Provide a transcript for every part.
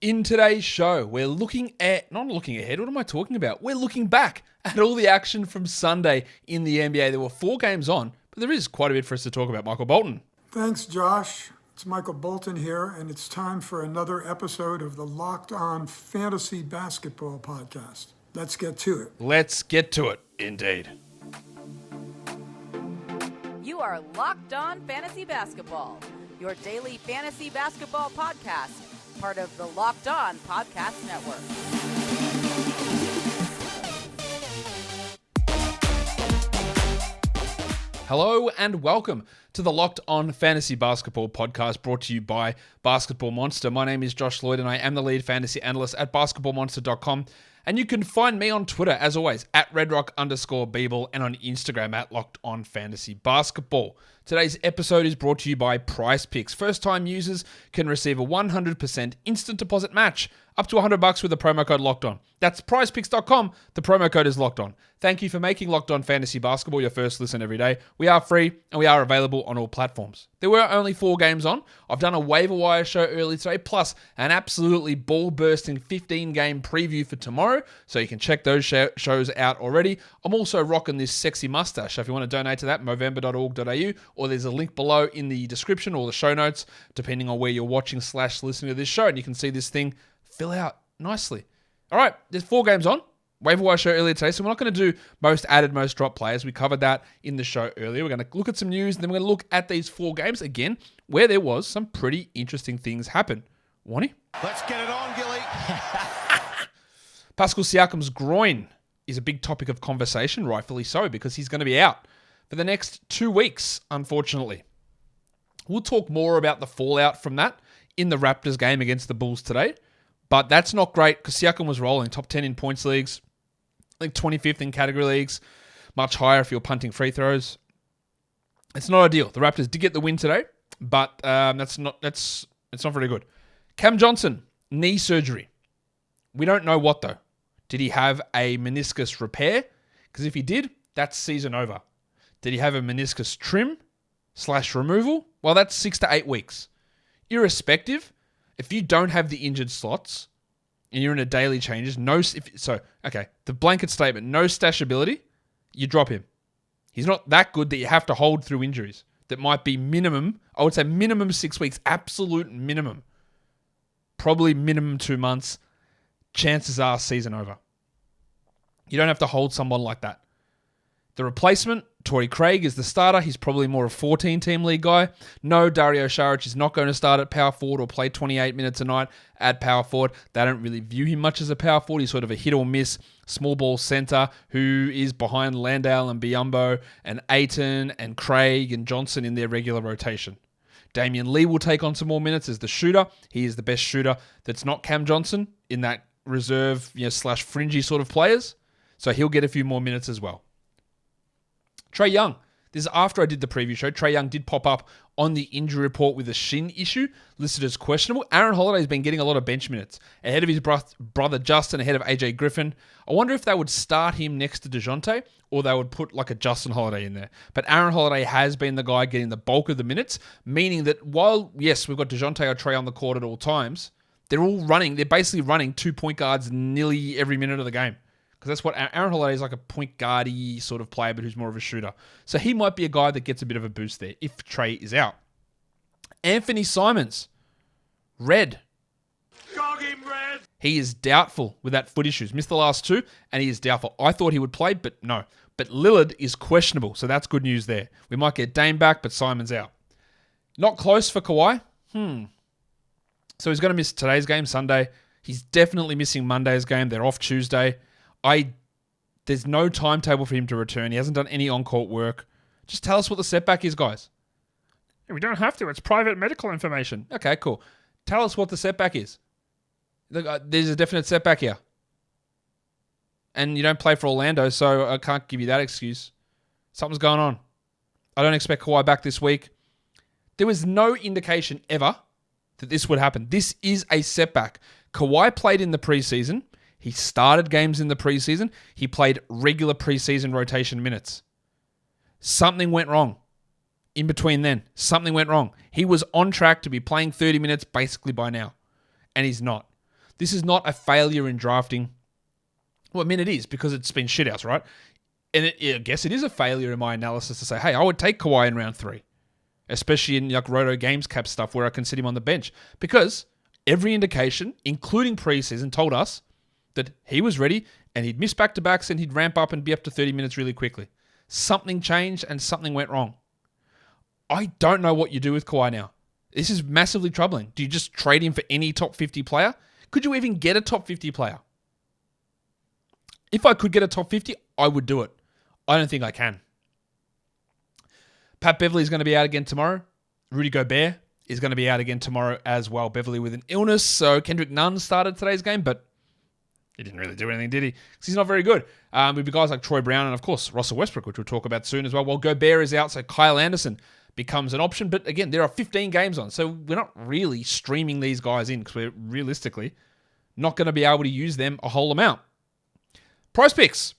In today's show, we're not looking ahead, what am I talking about? We're looking back at all the action from Sunday in the NBA. There were 4 games on, but there is quite a bit for us to talk about. Michael Bolton. Thanks, Josh. It's Michael Bolton here, and it's time for another episode of the Locked On Fantasy Basketball Podcast. Let's get to it. Let's get to it, indeed. You are Locked On Fantasy Basketball, your daily fantasy basketball podcast, part of the Locked On Podcast Network. Hello and welcome to the Locked On Fantasy Basketball Podcast, brought to you by Basketball Monster. My name is Josh Lloyd and I am the lead fantasy analyst at basketballmonster.com. And you can find me on Twitter, as always, at redrock_Beeble and on Instagram at Locked On Fantasy Basketball. Today's episode is brought to you by PrizePicks. First-time users can receive a 100% instant deposit match up to $100 with the promo code Locked On. That's prizepicks.com. The promo code is Locked On. Thank you for making Locked On Fantasy Basketball your first listen every day. We are free and we are available on all platforms. There were only 4 games on. I've done a waiver wire show early today, plus an absolutely ball-bursting 15-game preview for tomorrow, so you can check those shows out already. I'm also rocking this sexy mustache, so if you want to donate to that, movember.org.au, or there's a link below in the description or the show notes, depending on where you're watching / listening to this show, and you can see this thing fill out nicely. All right, there's 4 games on. Waiver wire show earlier today, so we're not going to do most added, most dropped players. We covered that in the show earlier. We're going to look at some news, and then we're going to look at these 4 games again, where there was some pretty interesting things happen. Wani? Let's get it on, Gilly. Pascal Siakam's groin is a big topic of conversation, rightfully so, because he's going to be out for the next 2 weeks, unfortunately. We'll talk more about the fallout from that in the Raptors game against the Bulls today, but that's not great because Siakam was rolling top 10 in points leagues, I think 25th in category leagues, much higher if you're punting free throws. It's not ideal. The Raptors did get the win today, but it's not very good. Cam Johnson, knee surgery. We don't know what though. Did he have a meniscus repair? Because if he did, that's season over. Did he have a meniscus trim / removal? Well, that's 6 to 8 weeks. Irrespective, if you don't have the injured slots and you're in a daily changes, the blanket statement, no stashability, you drop him. He's not that good that you have to hold through injuries. That might be minimum, I would say minimum 6 weeks, absolute minimum. Probably minimum 2 months. Chances are season over. You don't have to hold someone like that. The replacement, Torrey Craig, is the starter. He's probably more a 14-team league guy. No, Dario Saric is not going to start at power forward or play 28 minutes a night at power forward. They don't really view him much as a power forward. He's sort of a hit or miss small ball center who is behind Landale and Biyombo and Ayton and Craig and Johnson in their regular rotation. Damian Lee will take on some more minutes as the shooter. He is the best shooter that's not Cam Johnson in that reserve / fringy sort of players. So he'll get a few more minutes as well. Trae Young. This is after I did the preview show. Trae Young did pop up on the injury report with a shin issue, listed as questionable. Aaron Holiday's been getting a lot of bench minutes, ahead of his brother Justin, ahead of AJ Griffin. I wonder if they would start him next to DeJounte, or they would put like a Justin Holiday in there. But Aaron Holiday has been the guy getting the bulk of the minutes, meaning that while, yes, we've got DeJounte or Trae on the court at all times, they're basically running 2 point guards nearly every minute of the game. Because that's what Aaron Holiday is, like a point guardy sort of player, but who's more of a shooter. So he might be a guy that gets a bit of a boost there if Trae is out. Anthony Simons, red. Dog him, Red. He is doubtful with that foot issues. Missed the last 2, and he is doubtful. I thought he would play, but no. But Lillard is questionable, so that's good news there. We might get Dame back, but Simons out. Not close for Kawhi. So he's going to miss today's game, Sunday. He's definitely missing Monday's game. They're off Tuesday. There's no timetable for him to return. He hasn't done any on-court work. Just tell us what the setback is, guys. We don't have to. It's private medical information. Okay, cool. Tell us what the setback is. There's a definite setback here. And you don't play for Orlando, so I can't give you that excuse. Something's going on. I don't expect Kawhi back this week. There was no indication ever that this would happen. This is a setback. Kawhi played in the preseason. He started games in the preseason. He played regular preseason rotation minutes. Something went wrong. In between then, something went wrong. He was on track to be playing 30 minutes basically by now, and he's not. This is not a failure in drafting. Well, I mean, it is because it's been shithouse, right? And I guess it is a failure in my analysis to say, hey, I would take Kawhi in round 3, especially in like Roto Games Cap stuff where I can sit him on the bench, because every indication, including preseason, told us that he was ready and he'd miss back-to-backs and he'd ramp up and be up to 30 minutes really quickly. Something changed and something went wrong. I don't know what you do with Kawhi now. This is massively troubling. Do you just trade him for any top 50 player? Could you even get a top 50 player? If I could get a top 50, I would do it. I don't think I can. Pat Beverley is going to be out again tomorrow. Rudy Gobert is going to be out again tomorrow as well. Beverley with an illness. So Kendrick Nunn started today's game, but he didn't really do anything, did he? Because he's not very good. We've got guys like Troy Brown and, of course, Russell Westbrook, which we'll talk about soon as well. While Gobert is out, so Kyle Anderson becomes an option. But again, there are 15 games on, so we're not really streaming these guys in because we're realistically not going to be able to use them a whole amount. PrizePicks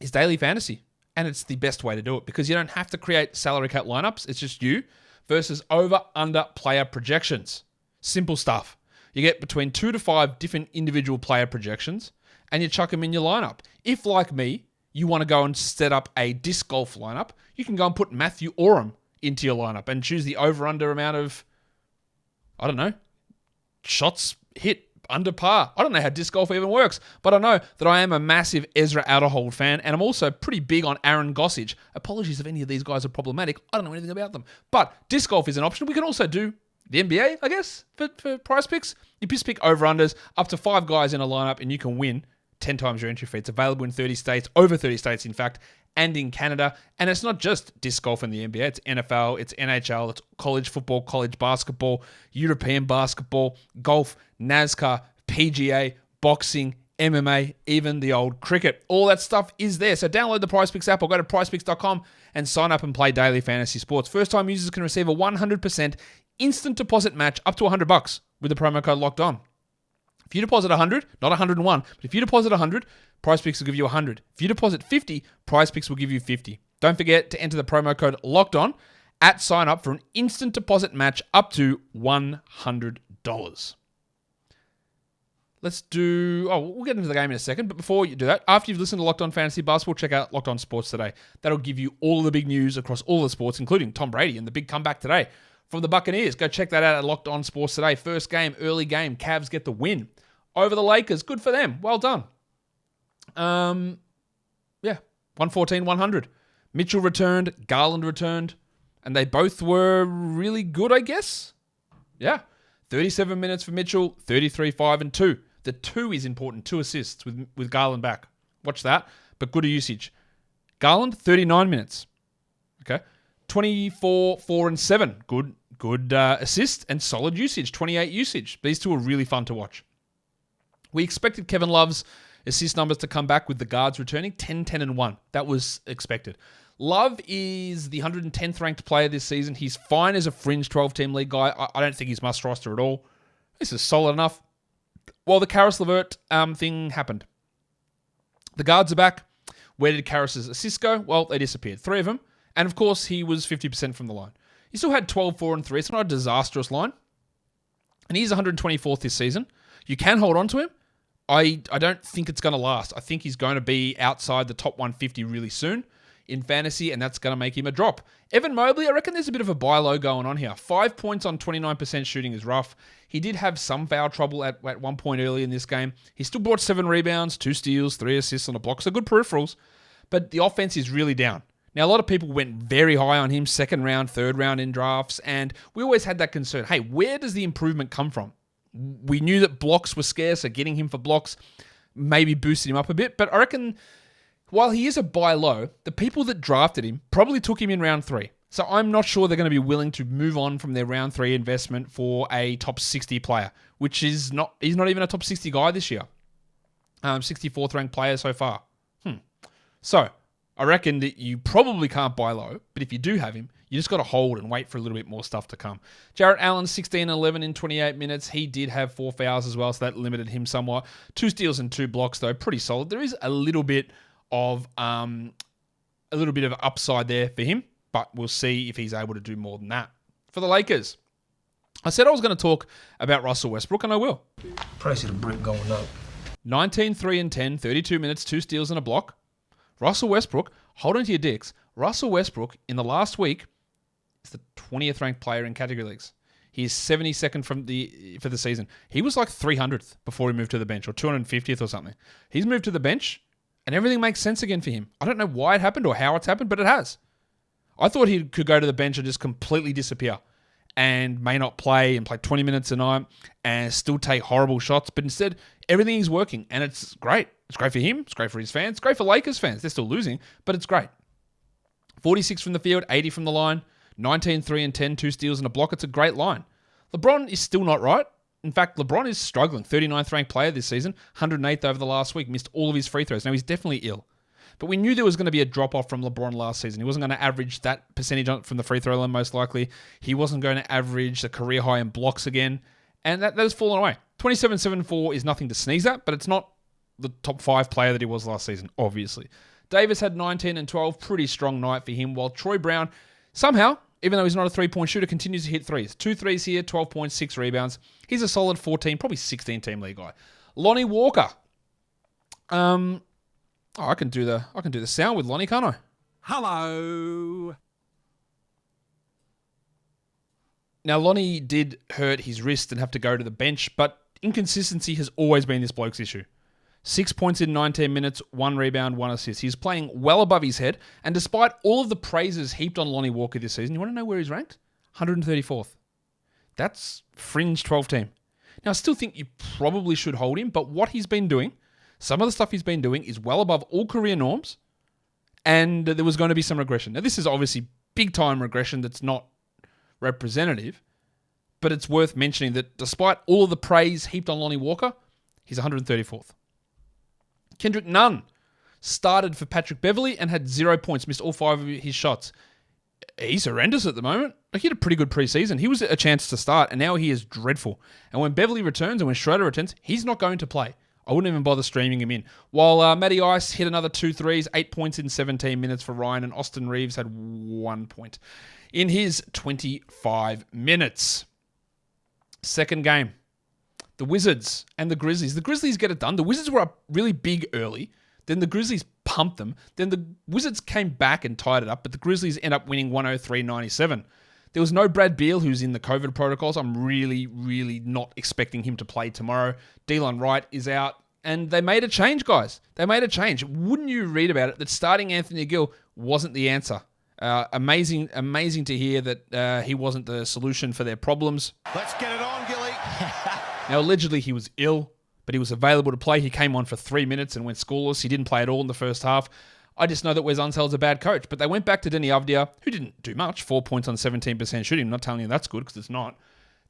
is daily fantasy, and it's the best way to do it because you don't have to create salary cap lineups. It's just you versus over-under player projections. Simple stuff. You get between 2 to 5 different individual player projections, and you chuck them in your lineup. If, like me, you want to go and set up a disc golf lineup, you can go and put Matthew Oram into your lineup and choose the over-under amount of, I don't know, shots hit under par. I don't know how disc golf even works, but I know that I am a massive Ezra Outerhold fan, and I'm also pretty big on Aaron Gossage. Apologies if any of these guys are problematic. I don't know anything about them. But disc golf is an option. We can also do the NBA, I guess, for PrizePicks. You just pick over-unders, up to 5 guys in a lineup, and you can win 10 times your entry fee. It's available in 30 states, over 30 states, in fact, and in Canada. And it's not just disc golf in the NBA. It's NFL, it's NHL, it's college football, college basketball, European basketball, golf, NASCAR, PGA, boxing, MMA, even the old cricket. All that stuff is there. So download the PrizePicks app or go to prizepicks.com and sign up and play daily fantasy sports. First-time users can receive a 100% instant deposit match up to $100 with the promo code Locked On. If you deposit 100, not 101, but if you deposit 100, PrizePicks will give you 100. If you deposit 50, PrizePicks will give you 50. Don't forget to enter the promo code Locked On at sign up for an instant deposit match up to $100. We'll get into the game in a second, but before you do that, after you've listened to Locked On Fantasy Basketball, check out Locked On Sports Today. That'll give you all of the big news across all the sports, including Tom Brady and the big comeback today from the Buccaneers. Go check that out at Locked On Sports Today. First game, early game, Cavs get the win over the Lakers. Good for them. Well done. 114-100. Mitchell returned, Garland returned, and they both were really good, I guess. Yeah. 37 minutes for Mitchell, 33, 5, and 2. The 2 is important. 2 assists with Garland back. Watch that. But good usage. Garland, 39 minutes. Okay. 24, 4, and 7. Good assist and solid usage. 28 usage. These two are really fun to watch. We expected Kevin Love's assist numbers to come back with the guards returning. 10, 10, and 1. That was expected. Love is the 110th ranked player this season. He's fine as a fringe 12-team league guy. I don't think he's must roster at all. This is solid enough. Well, the Karis LeVert thing happened. The guards are back. Where did Karis's assists go? Well, they disappeared. 3 of them. And of course, he was 50% from the line. He still had 12, 4, and 3. It's not a disastrous line. And he's 124th this season. You can hold on to him. I don't think it's going to last. I think he's going to be outside the top 150 really soon in fantasy, and that's going to make him a drop. Evan Mobley, I reckon there's a bit of a buy low going on here. 5 points on 29% shooting is rough. He did have some foul trouble at one point early in this game. He still brought 7 rebounds, 2 steals, 3 assists on a block, so good peripherals. But the offense is really down. Now, a lot of people went very high on him, 2nd round, 3rd round in drafts, and we always had that concern. Hey, where does the improvement come from? We knew that blocks were scarce, so getting him for blocks maybe boosted him up a bit. But I reckon while he is a buy low, the people that drafted him probably took him in round 3. So I'm not sure they're going to be willing to move on from their round 3 investment for a top 60 player, which is not, he's not even a top 60 guy this year. 64th ranked player so far. So I reckon that you probably can't buy low, but if you do have him, you just got to hold and wait for a little bit more stuff to come. Jarrett Allen, 16-11 in 28 minutes. He did have 4 fouls as well, so that limited him somewhat. 2 steals and 2 blocks, though. Pretty solid. There is a little bit of upside there for him, but we'll see if he's able to do more than that. For the Lakers, I said I was going to talk about Russell Westbrook, and I will. Price of the brick going up. 19, 3 and 10, 32 minutes, 2 steals and a block. Russell Westbrook, hold on to your dicks. Russell Westbrook, in the last week, is the 20th ranked player in category leagues. He is 72nd for the season. He was like 300th before he moved to the bench, or 250th or something. He's moved to the bench, and everything makes sense again for him. I don't know why it happened or how it's happened, but it has. I thought he could go to the bench and just completely disappear and may not play and play 20 minutes a night and still take horrible shots. But instead, everything is working, and it's great. It's great for him. It's great for his fans. It's great for Lakers fans. They're still losing, but it's great. 46 from the field, 80 from the line, 19, 3 and 10, 2 steals and a block. It's a great line. LeBron is still not right. In fact, LeBron is struggling. 39th ranked player this season, 108th over the last week, missed all of his free throws. Now, he's definitely ill. But we knew there was going to be a drop-off from LeBron last season. He wasn't going to average that percentage from the free throw line, most likely. He wasn't going to average the career high in blocks again. And that has fallen away. 27-7-4 is nothing to sneeze at, but it's not the top 5 player that he was last season, obviously. Davis had 19 and 12. Pretty strong night for him, while Troy Brown, somehow, even though he's not a three-point shooter, continues to hit threes. 2 threes here, 12 points, 6 rebounds. He's a solid 14, probably 16 team league guy. Lonnie Walker. I can do the sound with Lonnie, can't I? Hello. Now, Lonnie did hurt his wrist and have to go to the bench, but inconsistency has always been this bloke's issue. 6 points in 19 minutes, 1 rebound, 1 assist. He's playing well above his head, and despite all of the praises heaped on Lonnie Walker this season, you want to know where he's ranked? 134th. That's fringe 12 team. Now, I still think you probably should hold him, but what he's been doing, some of the stuff he's been doing is well above all career norms, and there was going to be some regression. Now, this is obviously big-time regression that's not representative, but it's worth mentioning that despite all of the praise heaped on Lonnie Walker, he's 134th. Kendrick Nunn started for Patrick Beverley and had 0 points, missed all 5 of his shots. He's horrendous at the moment. Like, he had a pretty good preseason. He was a chance to start, and now he is dreadful. And when Beverley returns and when Schroeder returns, he's not going to play. I wouldn't even bother streaming him in. While Matty Ice hit another 2 threes, 8 points in 17 minutes for Ryan, and Austin Reeves had 1 point in his 25 minutes. Second game. The Wizards and the Grizzlies. The Grizzlies get it done. The Wizards were up really big early. Then the Grizzlies pumped them. Then the Wizards came back and tied it up, but the Grizzlies end up winning 103-97. There was no Brad Beal, who's in the COVID protocols. I'm really, really not expecting him to play tomorrow. Delon Wright is out, and they made a change, guys. They made a change. Wouldn't you read about it that starting Anthony Gill wasn't the answer? Amazing to hear that he wasn't the solution for their problems. Let's get it on, Gilly. Now, allegedly, he was ill, but he was available to play. He came on for 3 minutes and went scoreless. He didn't play at all in the first half. I just know that Wes Unsell's a bad coach, but they went back to Denny Avdia, who didn't do much. 4 points on 17% shooting. I'm not telling you that's good, because it's not.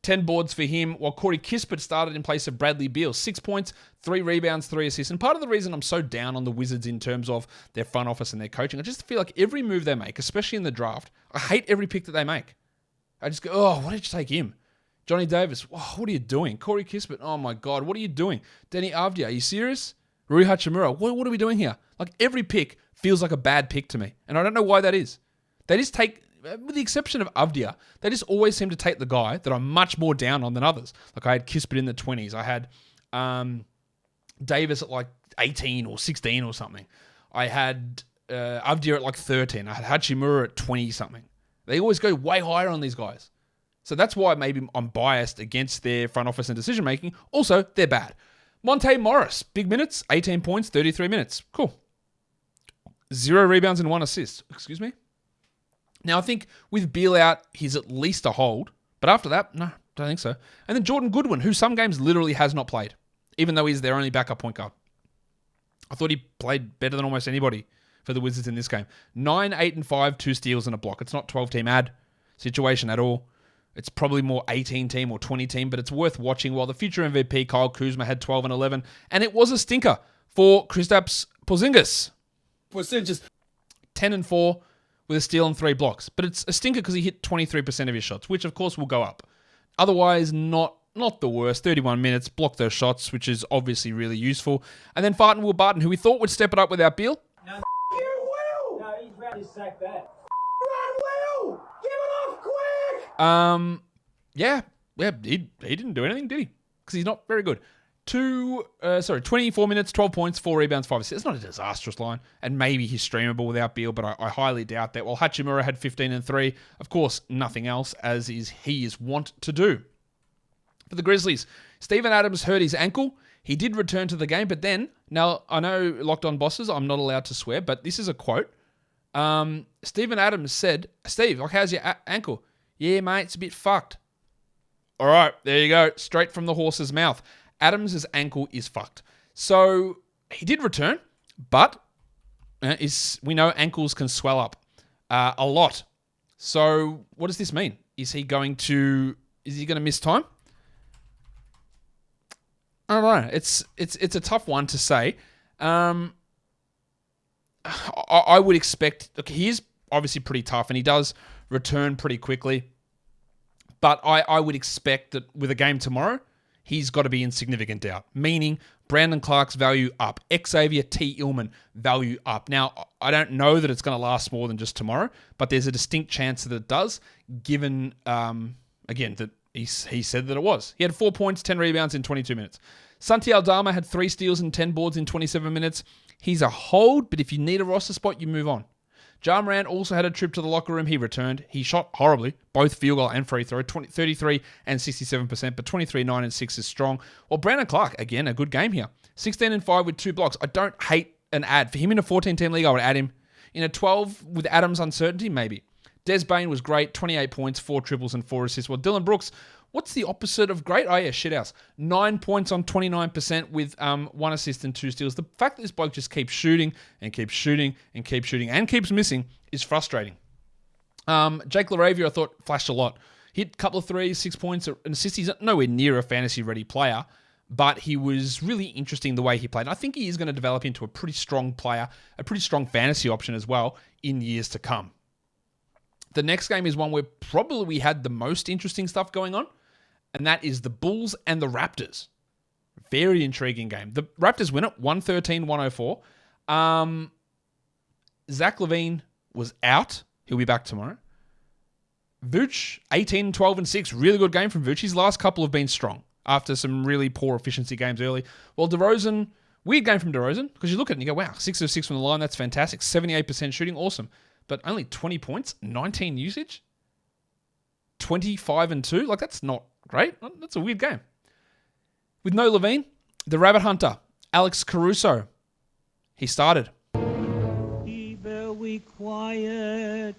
10 boards for him, while Corey Kispert started in place of Bradley Beal. 6 points, 3 rebounds, 3 assists. And part of the reason I'm so down on the Wizards in terms of their front office and their coaching, I just feel like every move they make, especially in the draft, I hate every pick that they make. I just go, oh, why did you take him? Johnny Davis, oh, what are you doing? Corey Kispert, oh my God, what are you doing? Denny Avdia, are you serious? Rui Hachimura, what are we doing here? Like, every pick feels like a bad pick to me. And I don't know why that is. They just take, with the exception of Avdia, they just always seem to take the guy that I'm much more down on than others. Like, I had Kispert in the 20s. I had Davis at like 18 or 16 or something. I had Avdia at like 13. I had Hachimura at 20-something. They always go way higher on these guys. So that's why maybe I'm biased against their front office and decision-making. Also, they're bad. Monte Morris, big minutes, 18 points, 33 minutes. Cool. 0 rebounds and 1 assist. Excuse me? Now, I think with Beal out, he's at least a hold. But after that, no, don't think so. And then Jordan Goodwin, who some games literally has not played, even though he's their only backup point guard. I thought he played better than almost anybody for the Wizards in this game. 9, 8, and 5, 2 steals and a block. It's not 12-team ad situation at all. It's probably more 18-team or 20-team, but it's worth watching. While the future MVP, Kyle Kuzma, had 12 and 11. And it was a stinker for Kristaps Porzingis. 10 and 4 with a steal and 3 blocks. But it's a stinker because he hit 23% of his shots, which of course will go up. Otherwise, not the worst. 31 minutes, blocked those shots, which is obviously really useful. And then Farton Will Barton, who we thought would step it up without Beal. No, Will! No, he's ready to sack that. Run, Will! Give it off quick! Yeah, he didn't do anything, did he? Because he's not very good. 24 minutes, 12 points, 4 rebounds, 5 assists. It's not a disastrous line, and maybe he's streamable without Beal, but I highly doubt that. Well, Hachimura had 15 and 3. Of course, nothing else, as he is wont to do. For the Grizzlies, Steven Adams hurt his ankle. He did return to the game, but then, now I know Locked On Bosses, I'm not allowed to swear, but this is a quote. Steven Adams said, Steve, how's your ankle? Yeah, mate, it's a bit fucked. All right, there you go. Straight from the horse's mouth. Adams' ankle is fucked. So he did return, but we know ankles can swell up a lot. So what does this mean? Is he going to miss time? I don't know. It's a tough one to say. I would expect. Look, he is obviously pretty tough, and he does return pretty quickly. But I would expect that with a game tomorrow, he's got to be in significant doubt. Meaning, Brandon Clark's value up. Xavier T. Illman value up. Now, I don't know that it's going to last more than just tomorrow, but there's a distinct chance that it does, given, again, that he said that it was. He had 4 points, 10 rebounds in 22 minutes. Santi Aldama had 3 steals and 10 boards in 27 minutes. He's a hold, but if you need a roster spot, you move on. Ja Morant also had a trip to the locker room. He returned. He shot horribly, both field goal and free throw, 33 and 67%, but 23, 9, and 6 is strong. Well, Brandon Clark, again, a good game here. 16 and 5 with 2 blocks. I don't hate an ad. For him in a 14-team league, I would add him. In a 12 with Adams' uncertainty, maybe. Des Bane was great, 28 points, 4 triples, and 4 assists. Well, Dylan Brooks, what's the opposite of great? Oh, yeah, shithouse. 9 points on 29% with 1 assist and 2 steals. The fact that this bloke just keeps shooting and keeps shooting and keeps shooting and keeps missing is frustrating. Jake LaRavia, I thought, flashed a lot. Hit a couple of threes, 6 points, an assist. He's nowhere near a fantasy-ready player, but he was really interesting the way he played. And I think he is going to develop into a pretty strong player, a pretty strong fantasy option as well in years to come. The next game is one where probably we had the most interesting stuff going on, and that is the Bulls and the Raptors. Very intriguing game. The Raptors win it, 113-104. Zach LaVine was out. He'll be back tomorrow. Vooch, 18, 12, and 6. Really good game from Vooch. His last couple have been strong after some really poor efficiency games early. Well, DeRozan, weird game from DeRozan, because you look at it and you go, wow, 6 of 6 from the line. That's fantastic. 78% shooting. Awesome. But only 20 points, 19 usage, 25 and 2. Like, that's not great. That's a weird game. With no Levine, the Rabbit Hunter, Alex Caruso, he started. Be very quiet.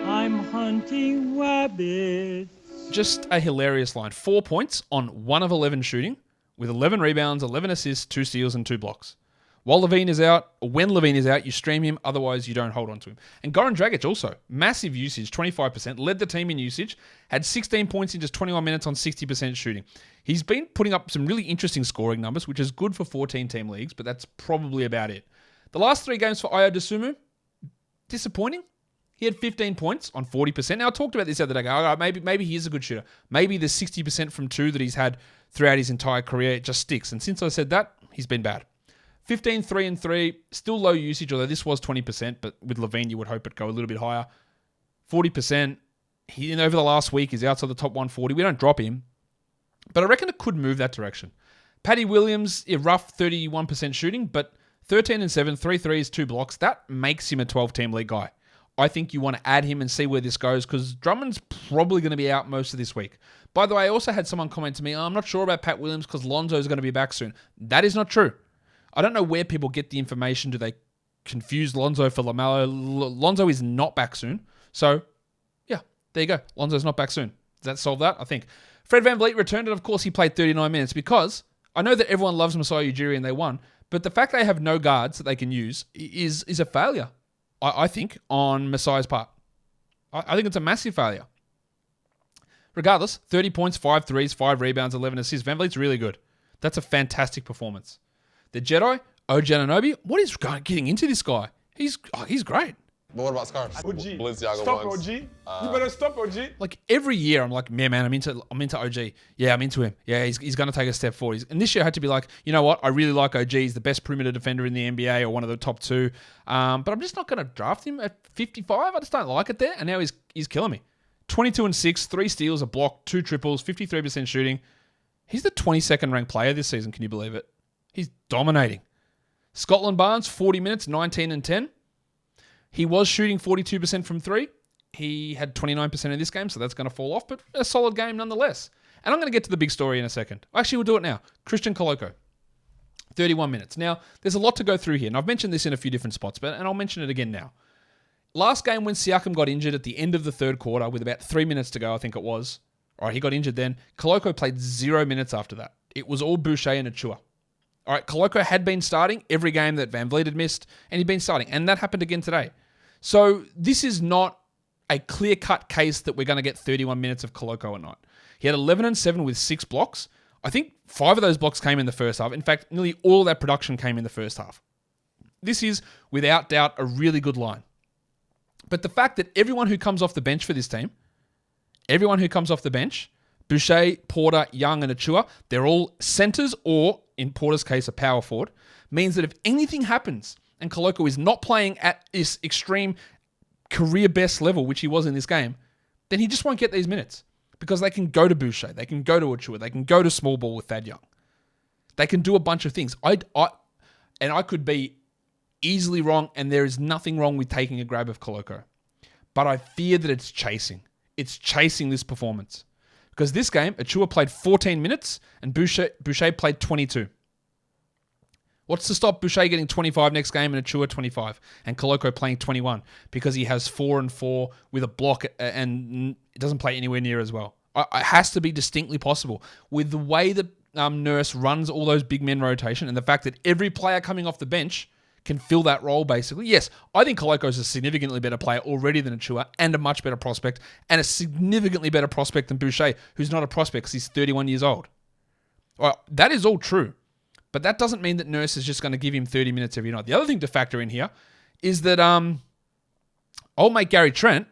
I'm hunting rabbits. Just a hilarious line. 4 points on 1 of 11 shooting, with 11 rebounds, 11 assists, 2 steals, and 2 blocks. While Levine is out, or when Levine is out, you stream him. Otherwise, you don't hold on to him. And Goran Dragic also, massive usage, 25%, led the team in usage, had 16 points in just 21 minutes on 60% shooting. He's been putting up some really interesting scoring numbers, which is good for 14-team leagues, but that's probably about it. The last 3 games for Ayo Dosunmu, disappointing. He had 15 points on 40%. Now, I talked about this the other day. Maybe he is a good shooter. Maybe the 60% from 2 that he's had throughout his entire career, it just sticks. And since I said that, he's been bad. 15, 3, and 3, still low usage, although this was 20%, but with Levine, you would hope it'd go a little bit higher. 40%. He, over the last week, is outside the top 140. We don't drop him, but I reckon it could move that direction. Patty Williams, rough 31% shooting, but 13 and 7, 3 threes, 2 blocks. That makes him a 12-team league guy. I think you want to add him and see where this goes, because Drummond's probably going to be out most of this week. By the way, I also had someone comment to me, I'm not sure about Pat Williams because Lonzo's going to be back soon. That is not true. I don't know where people get the information. Do they confuse Lonzo for LaMelo? Lonzo is not back soon. So, yeah, there you go. Lonzo's not back soon. Does that solve that? I think. Fred VanVleet returned, and of course he played 39 minutes because I know that everyone loves Masai Ujiri and they won, but the fact they have no guards that they can use is a failure, I think, on Masai's part. I think it's a massive failure. Regardless, 30 points, 5 threes, 5 rebounds, 11 assists. VanVleet's really good. That's a fantastic performance. The Jedi, OG Anunoby, what is getting into this guy? He's great. But what about scarves? OG. Balenciaga Stop ones. OG. You better stop OG. Like every year, I'm like, man, I'm into OG. Yeah, I'm into him. Yeah, he's going to take a step forward. And this year I had to be like, you know what? I really like OG. He's the best perimeter defender in the NBA or one of the top 2. But I'm just not going to draft him at 55. I just don't like it there. And now he's killing me. 22 and 6, 3 steals, a block, 2 triples, 53% shooting. He's the 22nd ranked player this season. Can you believe it? He's dominating. Scotland Barnes, 40 minutes, 19 and 10. He was shooting 42% from three. He had 29% in this game, so that's going to fall off, but a solid game nonetheless. And I'm going to get to the big story in a second. Actually, we'll do it now. Christian Koloko, 31 minutes. Now, there's a lot to go through here, and I've mentioned this in a few different spots, and I'll mention it again now. Last game when Siakam got injured at the end of the third quarter with about 3 minutes to go, I think it was. All right, he got injured then. Koloko played 0 minutes after that. It was all Boucher and Achua. All right, Koloko had been starting every game that VanVleet had missed, and he'd been starting, and that happened again today. So this is not a clear-cut case that we're going to get 31 minutes of Koloko or not. He had 11 and 7 with 6 blocks. I think 5 of those blocks came in the first half. In fact, nearly all of that production came in the first half. This is, without doubt, a really good line. But the fact that everyone who comes off the bench for this team, Boucher, Porter, Young, and Achua, they're all centers or, in Porter's case, a power forward, means that if anything happens and Koloko is not playing at this extreme career best level, which he was in this game, then he just won't get these minutes because they can go to Boucher, they can go to Achua, they can go to small ball with Thad Young. They can do a bunch of things. I could be easily wrong, and there is nothing wrong with taking a grab of Koloko. But I fear that it's chasing. It's chasing this performance. Because this game, Achua played 14 minutes and Boucher played 22. What's to stop Boucher getting 25 next game and Achua 25 and Koloko playing 21 because he has 4 and 4 with a block and it doesn't play anywhere near as well. It has to be distinctly possible with the way that Nurse runs all those big men rotation and the fact that every player coming off the bench can fill that role, basically. Yes, I think Koloko is a significantly better player already than Achua and a much better prospect and a significantly better prospect than Boucher, who's not a prospect because he's 31 years old. Well, that is all true, but that doesn't mean that Nurse is just going to give him 30 minutes every night. The other thing to factor in here is that old mate Gary Trent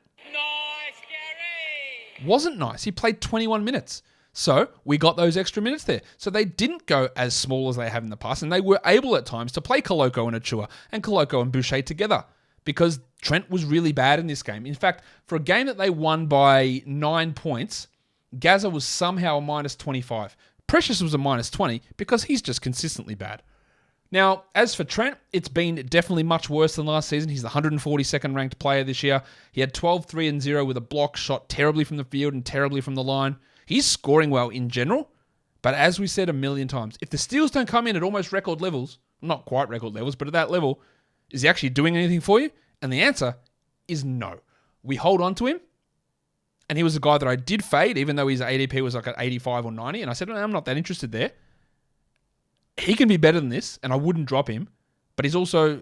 wasn't nice. He played 21 minutes. So we got those extra minutes there. So they didn't go as small as they have in the past, and they were able at times to play Koloko and Achua and Koloko and Boucher together because Trent was really bad in this game. In fact, for a game that they won by 9 points, Gaza was somehow a minus 25. Precious was a minus 20 because he's just consistently bad. Now, as for Trent, it's been definitely much worse than last season. He's the 142nd ranked player this year. He had 12, 3, and 0 with a block, shot terribly from the field and terribly from the line. He's scoring well in general, but as we said a million times, if the steals don't come in at almost record levels, not quite record levels, but at that level, is he actually doing anything for you? And the answer is no. We hold on to him, and he was a guy that I did fade, even though his ADP was like at 85 or 90, and I said, I'm not that interested there. He can be better than this, and I wouldn't drop him, but he's also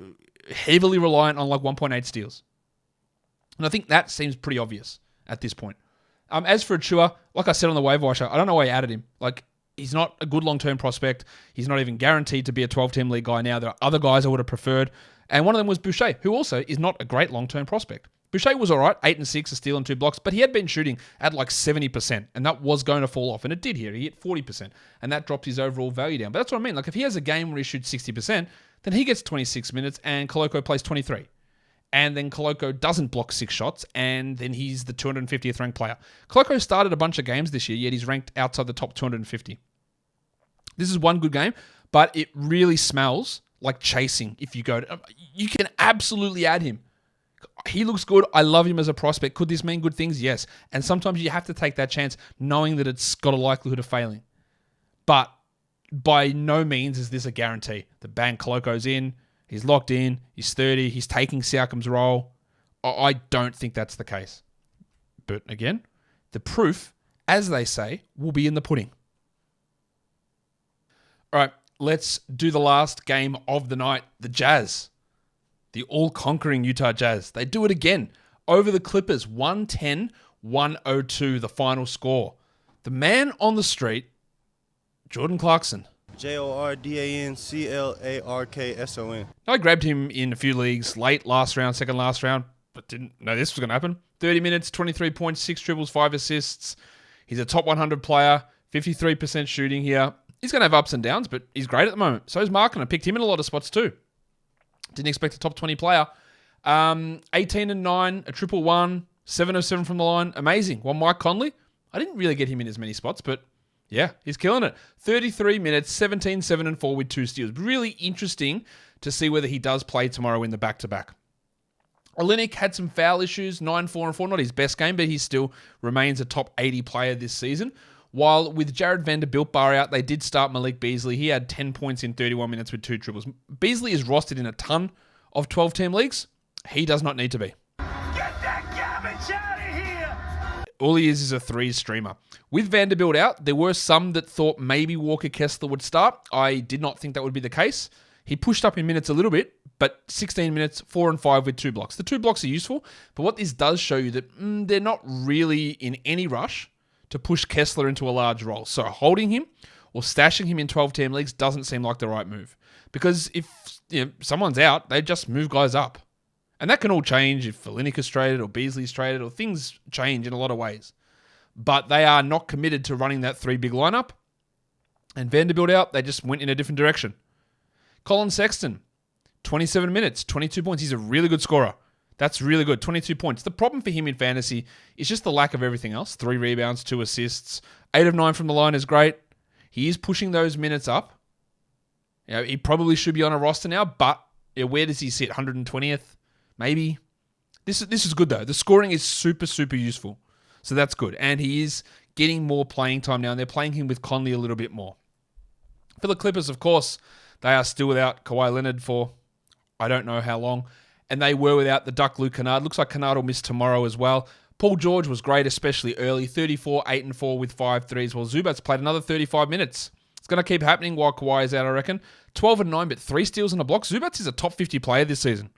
heavily reliant on like 1.8 steals. And I think that seems pretty obvious at this point. As for Achua, like I said on the waiver wire show, I don't know why I added him. Like, he's not a good long-term prospect. He's not even guaranteed to be a 12-team league guy now. There are other guys I would have preferred. And one of them was Boucher, who also is not a great long-term prospect. Boucher was all right, 8 and 6, a steal and 2 blocks, but he had been shooting at like 70%, and that was going to fall off. And it did here. He hit 40%, and that dropped his overall value down. But that's what I mean. Like, if he has a game where he shoots 60%, then he gets 26 minutes, and Koloko plays 23. And then Koloko doesn't block 6 shots, and then he's the 250th ranked player. Koloko started a bunch of games this year, yet he's ranked outside the top 250. This is one good game, but it really smells like chasing if you go to... You can absolutely add him. He looks good. I love him as a prospect. Could this mean good things? Yes. And sometimes you have to take that chance knowing that it's got a likelihood of failing. But by no means is this a guarantee. The bang, Koloko's in. He's locked in. He's 30. He's taking Siakam's role. I don't think that's the case. But again, the proof, as they say, will be in the pudding. All right, let's do the last game of the night. The Jazz. The all-conquering Utah Jazz. They do it again. Over the Clippers. 110-102, the final score. The man on the street, Jordan Clarkson. JordanClarkson. I grabbed him in a few leagues, late last round, second last round, but didn't know this was going to happen. 30 minutes, 23 points, 6 dribbles, 5 assists. He's a top 100 player, 53% shooting here. He's going to have ups and downs, but he's great at the moment. So is Markin. I picked him in a lot of spots too. Didn't expect a top 20 player. 18 and 9, a triple one, 7 of 7 from the line. Amazing. Well, Mike Conley, I didn't really get him in as many spots, but Yeah, he's killing it. 33 minutes, 17, 7, and 4 with 2 steals. Really interesting to see whether he does play tomorrow in the back-to-back. Olynyk had some foul issues, 9, 4, and 4. Not his best game, but he still remains a top 80 player this season. While with Jared Vanderbilt bar out, they did start Malik Beasley. He had 10 points in 31 minutes with 2 triples. Beasley is rostered in a ton of 12-team leagues. He does not need to be. Get that garbage out of here! All he is a 3 streamer. With Vanderbilt out, there were some that thought maybe Walker Kessler would start. I did not think that would be the case. He pushed up in minutes a little bit, but 16 minutes, 4 and 5 with 2 blocks. The 2 blocks are useful, but what this does show you that they're not really in any rush to push Kessler into a large role. So holding him or stashing him in 12-team leagues doesn't seem like the right move. Because if someone's out, they just move guys up. And that can all change if Olynyk is traded or Beasley's traded or things change in a lot of ways. But they are not committed to running that 3 big lineup. And Vanderbilt out, they just went in a different direction. Colin Sexton, 27 minutes, 22 points. He's a really good scorer. That's really good, 22 points. The problem for him in fantasy is just the lack of everything else. 3 rebounds, 2 assists. 8 of 9 from the line is great. He is pushing those minutes up. He probably should be on a roster now, but where does he sit? 120th? Maybe. This is good, though. The scoring is super, super useful. So that's good. And he is getting more playing time now, and they're playing him with Conley a little bit more. For the Clippers, of course, they are still without Kawhi Leonard for I don't know how long. And they were without the Duck Luke Kennard. Looks like Kennard will miss tomorrow as well. Paul George was great, especially early. 34, 8 and 4 with 5 threes. Well, Zubac's played another 35 minutes. It's going to keep happening while Kawhi is out, I reckon. 12 and 9, but 3 steals and a block. Zubac's is a top 50 player this season.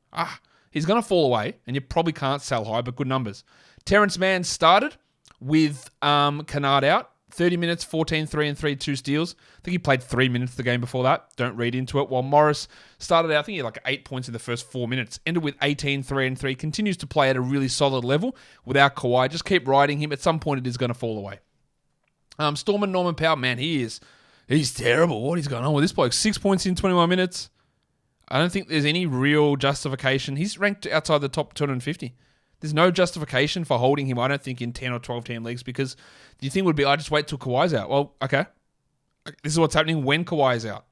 He's going to fall away, and you probably can't sell high, but good numbers. Terrence Mann started with Kennard out. 30 minutes, 14, 3 and 3, 2 steals. I think he played 3 minutes the game before that. Don't read into it. While Morris started out, I think he had like 8 points in the first 4 minutes. Ended with 18, 3 and 3. Continues to play at a really solid level without Kawhi. Just keep riding him. At some point, it is going to fall away. Storman Norman Powell, man, he's terrible. What is going on with this bloke? 6 points in 21 minutes. I don't think there's any real justification. He's ranked outside the top 250. There's no justification for holding him, I don't think, in 10 or 12-team leagues because the thing would be, I just wait till Kawhi's out. Well, okay. This is what's happening when Kawhi's out.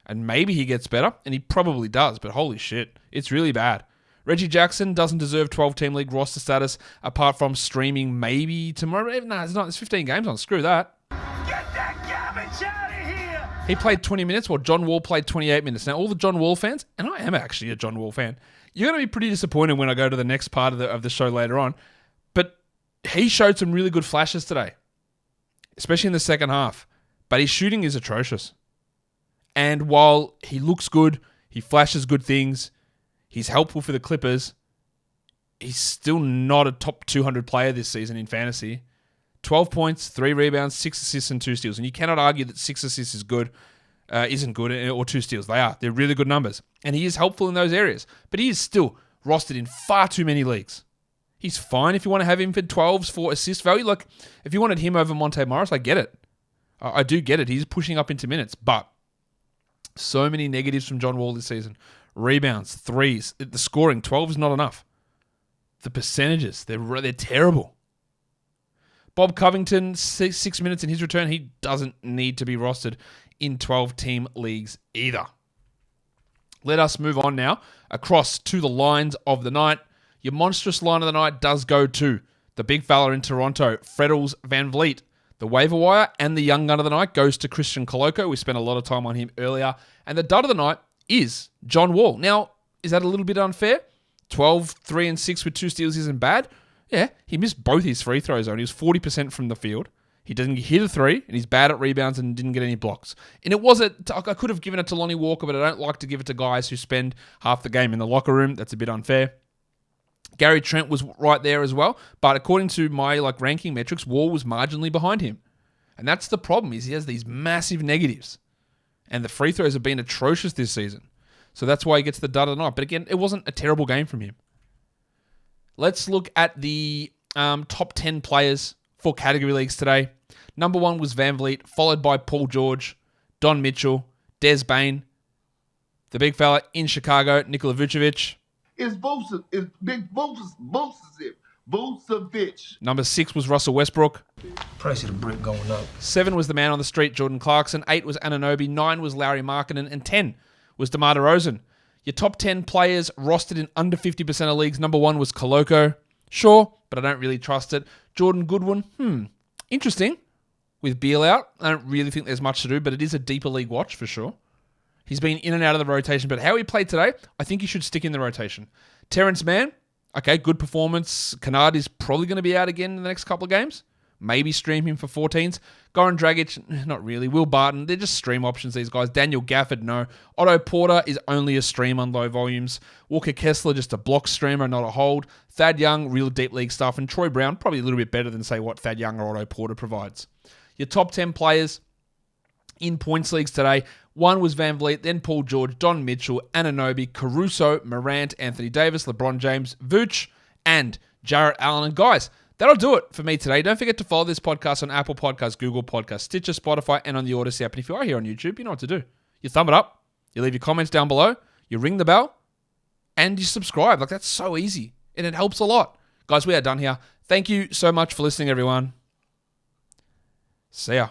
And maybe he gets better, and he probably does, but holy shit, it's really bad. Reggie Jackson doesn't deserve 12-team league roster status apart from streaming maybe tomorrow. No, it's not. There's 15 games on. Screw that. Get that garbage out of here! He played 20 minutes while John Wall played 28 minutes. Now, all the John Wall fans, and I am actually a John Wall fan, you're going to be pretty disappointed when I go to the next part of the show later on. But he showed some really good flashes today, especially in the second half. But his shooting is atrocious. And while he looks good, he flashes good things, he's helpful for the Clippers, he's still not a top 200 player this season in fantasy. 12 points, 3 rebounds, 6 assists, and 2 steals. And you cannot argue that 6 assists is good. Isn't good, or 2 steals. They are. They're really good numbers. And he is helpful in those areas. But he is still rostered in far too many leagues. He's fine if you want to have him for 12s for assist value. Like, if you wanted him over Monte Morris, I get it. I do get it. He's pushing up into minutes. But so many negatives from John Wall this season. Rebounds, threes, the scoring, 12 is not enough. The percentages, they're terrible. Bob Covington, 6 minutes in his return. He doesn't need to be rostered in 12-team leagues either. Let us move on now across to the lines of the night. Your monstrous line of the night does go to the big fella in Toronto, Fred VanVleet. The waiver wire and the young gun of the night goes to Christian Koloko. We spent a lot of time on him earlier. And the dud of the night is John Wall. Now, is that a little bit unfair? 12, 3 and 6 with 2 steals isn't bad. Yeah, he missed both his free throws on. He was 40% from the field. He didn't hit a 3, and he's bad at rebounds and didn't get any blocks. And I could have given it to Lonnie Walker, but I don't like to give it to guys who spend half the game in the locker room. That's a bit unfair. Gary Trent was right there as well, but according to my ranking metrics, Wall was marginally behind him. And that's the problem, is he has these massive negatives. And the free throws have been atrocious this season. So that's why he gets the dud of the night. But again, it wasn't a terrible game from him. Let's look at the top 10 players for category leagues today. Number 1 was VanVleet, followed by Paul George, Don Mitchell, Des Bane, the big fella in Chicago, Nikola Vucevic. It's Big Vucevic. Vucevic. Number 6 was Russell Westbrook. Price of the brick going up. 7 was the man on the street, Jordan Clarkson. 8 was Anunoby. 9 was Larry Markkinen. And 10 was DeMar DeRozan. Your top 10 players rostered in under 50% of leagues. Number 1 was Koloko. Sure, but I don't really trust it. Jordan Goodwin. Interesting. With Beal out, I don't really think there's much to do, but it is a deeper league watch for sure. He's been in and out of the rotation, but how he played today, I think he should stick in the rotation. Terrence Mann, okay, good performance. Kennard is probably going to be out again in the next couple of games. Maybe stream him for 14s. Goran Dragic, not really. Will Barton, they're just stream options, these guys. Daniel Gafford, no. Otto Porter is only a stream on low volumes. Walker Kessler, just a block streamer, not a hold. Thad Young, real deep league stuff. And Troy Brown, probably a little bit better than, say, what Thad Young or Otto Porter provides. Your top 10 players in points leagues today. 1 was VanVleet, then Paul George, Don Mitchell, Anunoby, Caruso, Morant, Anthony Davis, LeBron James, Vooch, and Jarrett Allen. And guys, that'll do it for me today. Don't forget to follow this podcast on Apple Podcasts, Google Podcasts, Stitcher, Spotify, and on the Odyssey app. And if you are here on YouTube, you know what to do. You thumb it up, you leave your comments down below, you ring the bell, and you subscribe. Like, that's so easy, and it helps a lot. Guys, we are done here. Thank you so much for listening, everyone. See ya.